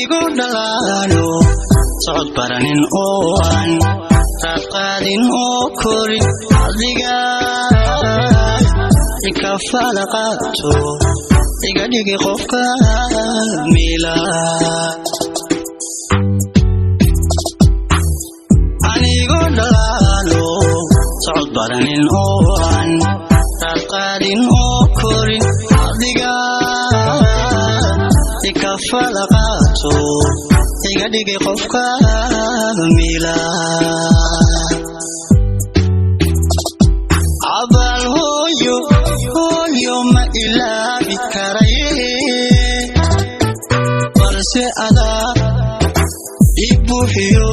anigoo dhalaano socod baranin oo aan raaqadin oo korin adiga ikafala qaato iga dhigi qofka mila anigoo dhalaano socod baranin oo aan raaqadin oo korin adiga ikafala qaato iga dhigi qofka mila abal hooyo ma ilaabi karaye balse adaa ibuuxiyo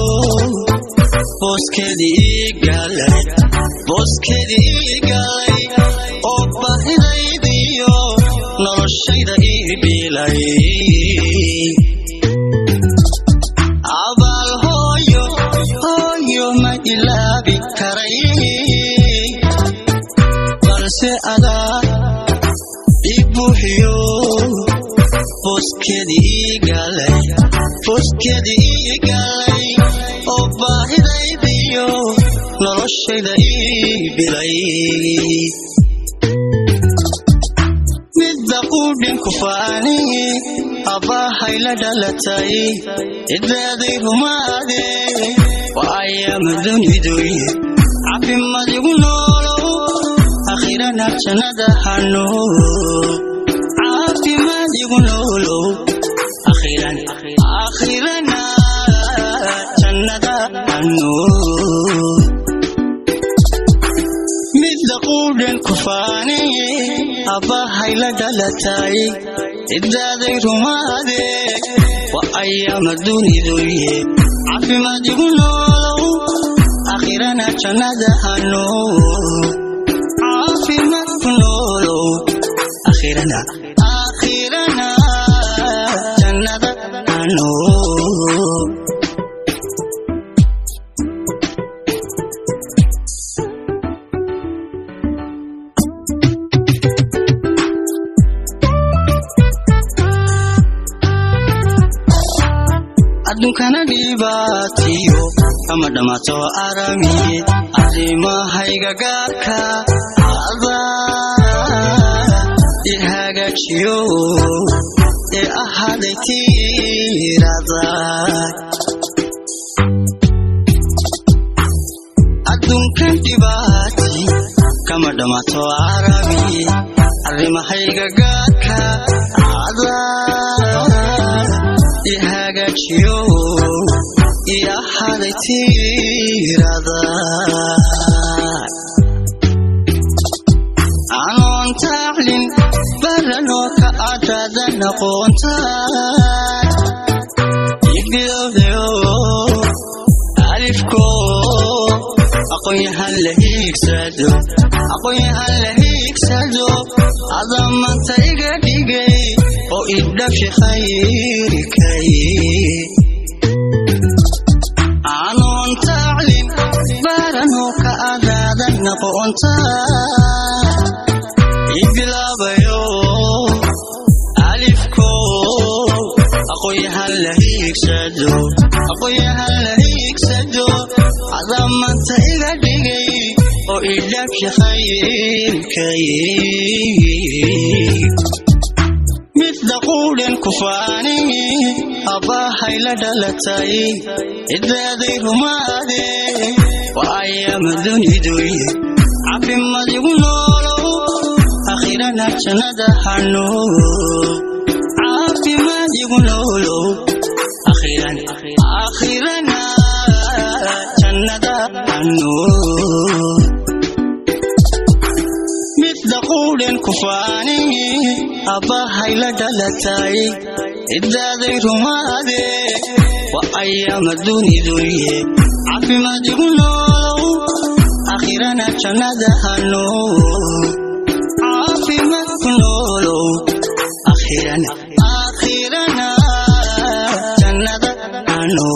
booskeedii galay oo baahidaydiyo noloshayda ii bilay abal hooyo ma ilaabi karaye balse adaa ibuuxiyo booskeedii galay oo baahidaydiyo noloshayda ii bilay midda qudhin ku faani abahay la dhalatay idaaday rumaade waa ayaama dunidoy caafimaadigu noolow akhirana jannada hano caafimaadigu noolow akhirana jannada hano midda qudhin ku faani abahay la dhalatay idaaday rumaade waa ayaama dunidoy caafimaadigu noolow akhirana jannada hano caafimaadku noolow akhirana jannada hano adunkana dhibaatiyo kama dhamaato arami arrimahayga gaarka adaa ihagajiyo ee ahaaday tiirada adunkan dhibaati kama dhamaato arami arrimahayga gaarka adaa ihagajiyo iyo ahaaday tiirada anoon taclin baranoo ka adaadan aqoontaan ibilowdayo alifko aqoonyahan la hiigsado adamanta iga dhigay oo idhabshi khayrikay anoon taclin baranoo ka adaadan aqoontaan ibilaabayo alifko aqoonyahan la hiigsado adamanta iga dhigay oo idhabshi khayrikay midda qudhin ku faani abahay la dhalatay idaaday rumaade waa ayaama dunidoy caafimaadigu noolow akhirana jannada hano caafimaadigu noolow akhirana jannada hano midda qudhin ku faani abahay la dhalatay idaaday rumaade waa ayaama dunidoy caafimaadigu noolow akhirana jannada hano caafimaadku noolow akhirana jannada hano